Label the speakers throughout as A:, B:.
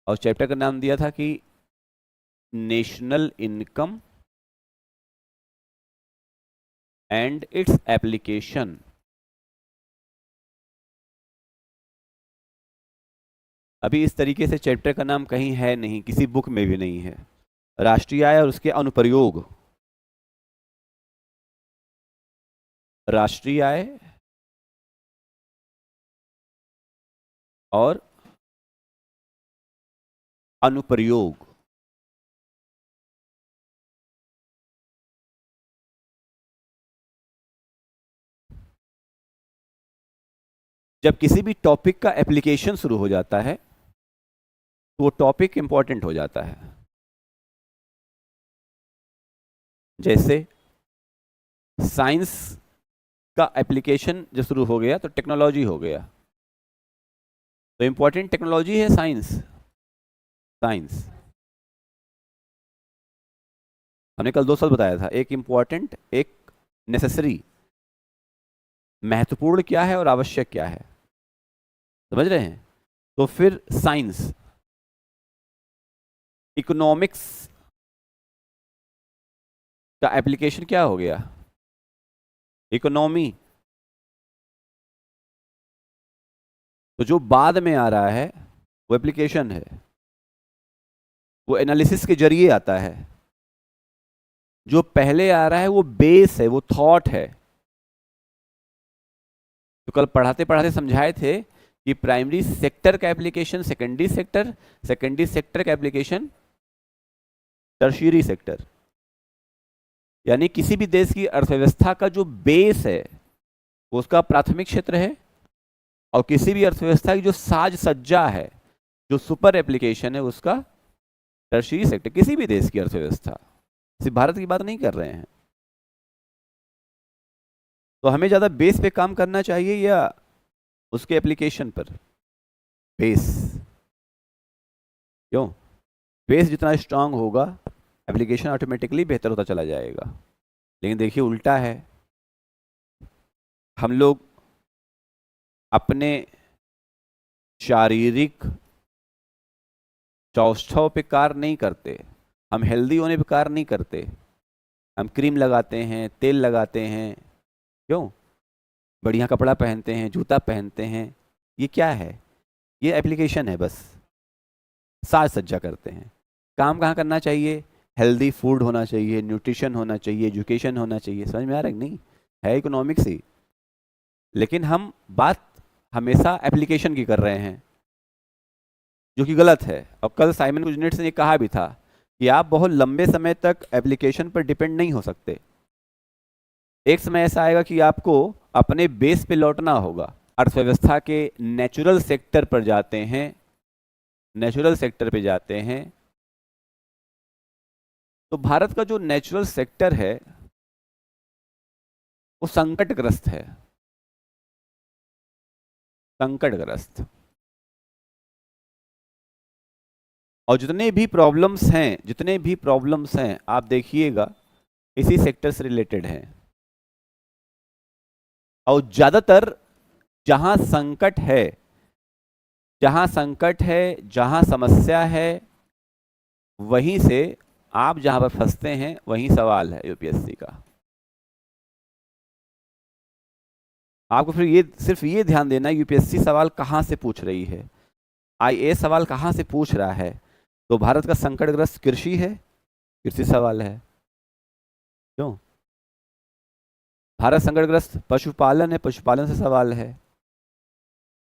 A: और चैप्टर का नाम दिया था कि national income and its application. अभी इस तरीके से चैप्टर का नाम कहीं है नहीं, किसी बुक में भी नहीं है। राष्ट्रीय आय और उसके अनुप्रयोग, राष्ट्रीय आय और अनुप्रयोग। जब किसी भी टॉपिक का एप्लीकेशन शुरू हो जाता है तो वो टॉपिक इंपॉर्टेंट हो जाता है। जैसे साइंस का एप्लीकेशन जब शुरू हो गया तो टेक्नोलॉजी हो गया, तो इंपॉर्टेंट टेक्नोलॉजी है साइंस। साइंस हमने कल 2 शब्द बताया था, एक इंपॉर्टेंट, एक नेसेसरी। महत्वपूर्ण क्या है और आवश्यक क्या है, समझ रहे हैं? तो फिर साइंस। इकोनॉमिक्स का एप्लीकेशन क्या हो गया? इकोनॉमी। तो जो बाद में आ रहा है वो एप्लीकेशन है, वो एनालिसिस के जरिए आता है। जो पहले आ रहा है वो बेस है, वो थॉट है। तो कल पढ़ाते पढ़ाते समझाए थे कि प्राइमरी सेक्टर का application secondary sector, secondary sector का एप्लीकेशन टर्शियरी सेक्टर। यानी किसी भी देश की अर्थव्यवस्था का जो बेस है वो उसका प्राथमिक क्षेत्र है, और किसी भी अर्थव्यवस्था की जो साज सज्जा है, जो सुपर एप्लीकेशन है, उसका टर्शियरी सेक्टर। किसी भी देश की अर्थव्यवस्था, सिर्फ भारत की बात नहीं कर रहे हैं। तो हमें ज़्यादा बेस पे काम करना चाहिए या उसके एप्लीकेशन पर? बेस। क्यों? बेस जितना स्ट्रांग होगा एप्लीकेशन ऑटोमेटिकली बेहतर होता चला जाएगा। लेकिन देखिए उल्टा है, हम लोग अपने शारीरिक चौष्ठव पे कार्य नहीं करते, हम हेल्दी होने पे कार्य नहीं करते। हम क्रीम लगाते हैं, तेल लगाते हैं, क्यों? बढ़िया कपड़ा पहनते हैं, जूता पहनते हैं। ये क्या है? ये एप्लीकेशन है बस, साज सज्जा करते हैं। काम कहाँ करना चाहिए? हेल्दी फूड होना चाहिए, न्यूट्रिशन होना चाहिए, एजुकेशन होना चाहिए। समझ में आ रहा है कि नहीं? है इकोनॉमिक्स ही, लेकिन हम बात हमेशा एप्लीकेशन की कर रहे हैं, जो कि गलत है। और कल साइमन कुजनेट्स ने ये कहा भी था कि आप बहुत लंबे समय तक एप्लीकेशन पर डिपेंड नहीं हो सकते। एक समय ऐसा आएगा कि आपको अपने बेस पे लौटना होगा। अर्थव्यवस्था के नेचुरल सेक्टर पर जाते हैं, नेचुरल सेक्टर पे जाते हैं। तो भारत का जो नेचुरल सेक्टर है वो संकटग्रस्त है, संकटग्रस्त। और जितने भी प्रॉब्लम्स हैं, जितने भी प्रॉब्लम्स हैं, आप देखिएगा इसी सेक्टर से रिलेटेड हैं। और ज्यादातर जहां संकट है, जहां संकट है, जहां समस्या है, वहीं से आप जहां पर फंसते हैं वहीं सवाल है यूपीएससी का। आपको फिर ये सिर्फ ये ध्यान देना है यूपीएससी सवाल कहां से पूछ रही है, आईएएस सवाल कहां से पूछ रहा है। तो भारत का संकटग्रस्त कृषि है, कृषि सवाल है। क्यों? भारत संकटग्रस्त पशुपालन है, पशुपालन से सवाल है।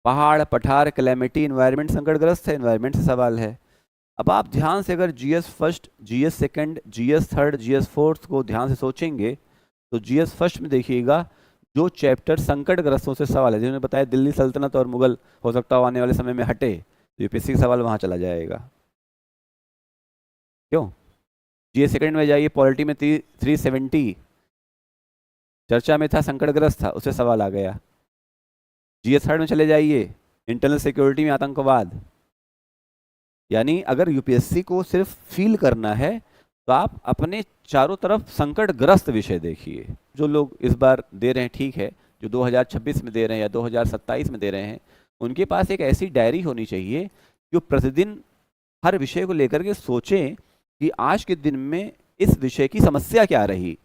A: पहाड़ पठार कैलेमिटी इन्वायरमेंट संकटग्रस्त है, इन्वायरमेंट से सवाल है। अब आप ध्यान से अगर GS first, GS second, GS third, GS fourth को ध्यान से सोचेंगे तो जीएस फर्स्ट में देखिएगा जो चैप्टर संकटग्रस्तों से सवाल है, जिन्होंने बताया दिल्ली सल्तनत और मुगल हो सकता है आने वाले समय में हटे, तो यूपीएससी का सवाल वहां चला जाएगा। क्यों? जीएस सेकंड में जाइए, पॉलिटी में 370 चर्चा में था, संकटग्रस्त था, उससे सवाल आ गया। जीएस थर्ड में चले जाइए, इंटरनल सिक्योरिटी में आतंकवाद। यानी अगर यूपीएससी को सिर्फ फील करना है तो आप अपने चारों तरफ संकटग्रस्त विषय देखिए। जो लोग इस बार दे रहे हैं ठीक है, जो 2026 में दे रहे हैं या 2027 में दे रहे हैं, उनके पास एक ऐसी डायरी होनी चाहिए जो प्रतिदिन हर विषय को लेकर के सोचें कि आज के दिन में इस विषय की समस्या क्या रही।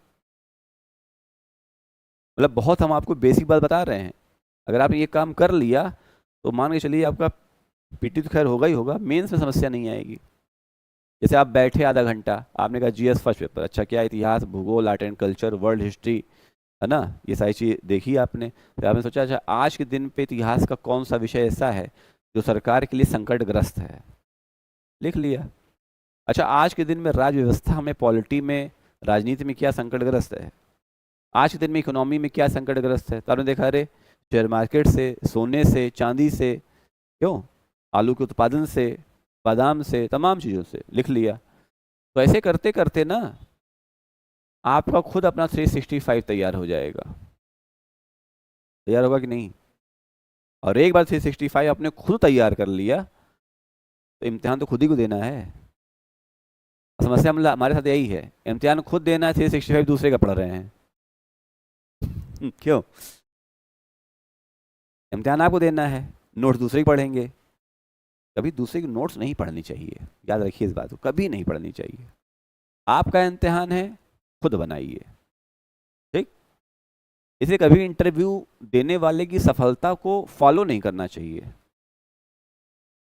A: मतलब बहुत हम आपको बेसिक बात बता रहे हैं, अगर आपने ये काम कर लिया तो मान के चलिए आपका पीटी तो खैर होगा ही होगा, मेंस में समस्या नहीं आएगी। जैसे आप बैठे आधा घंटा, आपने कहा जीएस फर्स्ट पेपर, अच्छा क्या इतिहास, भूगोल, art and culture, world history, है ना, ये सारी चीज़ देखी आपने। फिर आपने सोचा अच्छा आज के दिन पे इतिहास का कौन सा विषय ऐसा है जो सरकार के लिए संकटग्रस्त है, लिख लिया। अच्छा आज के दिन में राज्य व्यवस्था में, पॉलिटी में, राजनीति में क्या संकटग्रस्त है, आज के दिन में इकोनॉमी में क्या संकटग्रस्त है, तो आपने देखा अरे शेयर मार्केट से, सोने से, चांदी से, क्यों, आलू के उत्पादन से, बादाम से, तमाम चीज़ों से लिख लिया। तो ऐसे करते करते ना आपका खुद अपना 365 तैयार हो जाएगा। तैयार होगा कि नहीं? और एक बार 365 आपने खुद तैयार कर लिया तो इम्तिहान तो खुद ही को देना है। समस्या मतलब हमारे साथ यही है, इम्तिहान खुद देना है, 365 दूसरे का पढ़ रहे हैं। क्यों? इम्तिहान आपको देना है, नोट्स दूसरे के पढ़ेंगे। कभी दूसरे की नोट्स नहीं पढ़नी चाहिए, याद रखिए इस बात को, कभी नहीं पढ़नी चाहिए। आपका इम्तिहान है, खुद बनाइए, ठीक। इसे कभी इंटरव्यू देने वाले की सफलता को फॉलो नहीं करना चाहिए,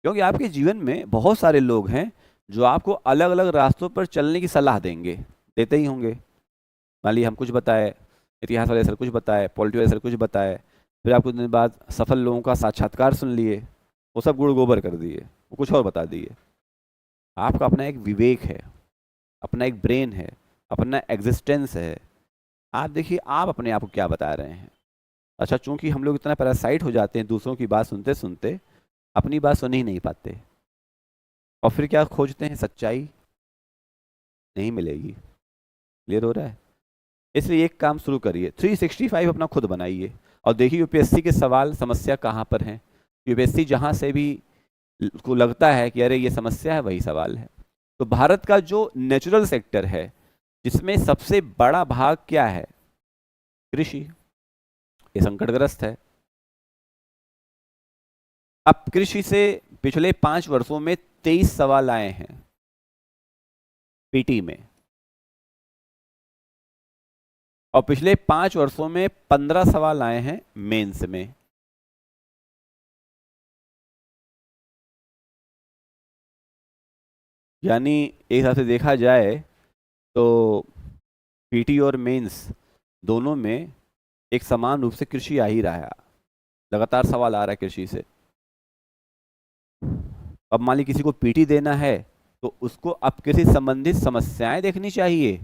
A: क्योंकि आपके जीवन में बहुत सारे लोग हैं जो आपको अलग अलग रास्तों पर चलने की सलाह देंगे, देते ही होंगे। मान लीजिए हम कुछ बताए, इतिहास वाले सर कुछ बताए, पॉलिटी वाले सर कुछ बताए, फिर आप कुछ दिन बाद सफल लोगों का साक्षात्कार सुन लिए, वो सब गुड़ गोबर कर दिए, वो कुछ और बता दिए। आपका अपना एक विवेक है, अपना एक ब्रेन है, अपना एग्जिस्टेंस है। आप देखिए आप अपने आप को क्या बता रहे हैं। अच्छा चूंकि हम लोग इतना पैरासाइट हो जाते हैं दूसरों की बात सुनते सुनते, अपनी बात सुन ही नहीं पाते, और फिर क्या खोजते हैं, सच्चाई नहीं मिलेगी। क्लियर हो रहा है? इसलिए एक काम शुरू करिए, 365 अपना खुद बनाइए और देखिए यूपीएससी के सवाल समस्या कहाँ पर हैं। यूपीएससी जहाँ से भी को लगता है कि अरे ये समस्या है, वही सवाल है। तो भारत का जो नेचुरल सेक्टर है जिसमें सबसे बड़ा भाग क्या है, कृषि, ये संकटग्रस्त है। अब कृषि से पिछले 5 वर्षों में 23 सवाल आए हैं पीटी में, और पिछले 5 वर्षों में 15 सवाल आए हैं मेंस में। यानी एक हिसाब से देखा जाए तो पीटी और मेंस दोनों में एक समान रूप से कृषि आ ही रहा है, लगातार सवाल आ रहा है कृषि से। अब मान ली किसी को पीटी देना है तो उसको अब कृषि संबंधित समस्याएं देखनी चाहिए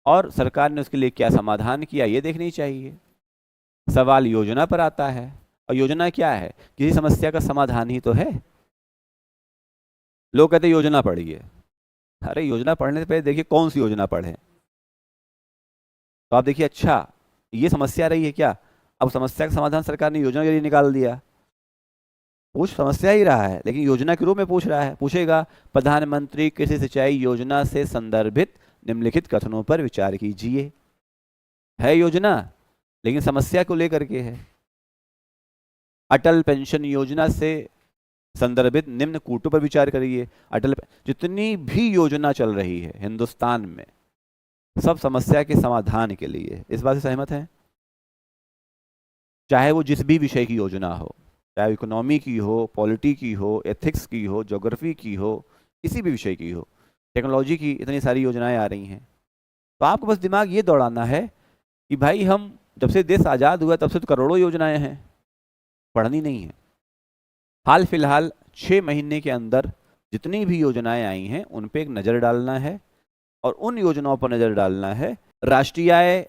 A: और सरकार ने उसके लिए क्या समाधान किया ये देखनी चाहिए। सवाल योजना पर आता है, और योजना क्या है, किसी समस्या का समाधान ही तो है। लोग कहते हैं योजना पढ़िए, अरे योजना पढ़ने से पहले देखिए कौन सी योजना पढ़े। तो आप देखिए अच्छा ये समस्या रही है क्या, अब समस्या का समाधान सरकार ने योजना के लिए निकाल दिया। पूछ समस्या ही रहा है लेकिन योजना के रूप में पूछ रहा है। पूछेगा प्रधानमंत्री कृषि सिंचाई योजना से संदर्भित निम्नलिखित कथनों पर विचार कीजिए। है योजना लेकिन समस्या को लेकर के है। अटल पेंशन योजना से संदर्भित निम्न कूटों पर विचार करिए। जितनी भी योजना चल रही है हिंदुस्तान में सब समस्या के समाधान के लिए। इस बात से सहमत हैं? चाहे वो जिस भी विषय की योजना हो, चाहे इकोनॉमी की हो, पॉलिटी की हो, एथिक्स की हो, ज्योग्राफी की हो, किसी भी विषय की हो, टेक्नोलॉजी की इतनी सारी योजनाएं आ रही हैं। तो आपको बस दिमाग ये दौड़ाना है कि भाई हम जब से देश आज़ाद हुआ तब से तो करोड़ों योजनाएं हैं, पढ़नी नहीं है। हाल फिलहाल 6 महीने के अंदर जितनी भी योजनाएं आई हैं उन पे एक नज़र डालना है, और उन योजनाओं पर नज़र डालना है राष्ट्रीय आय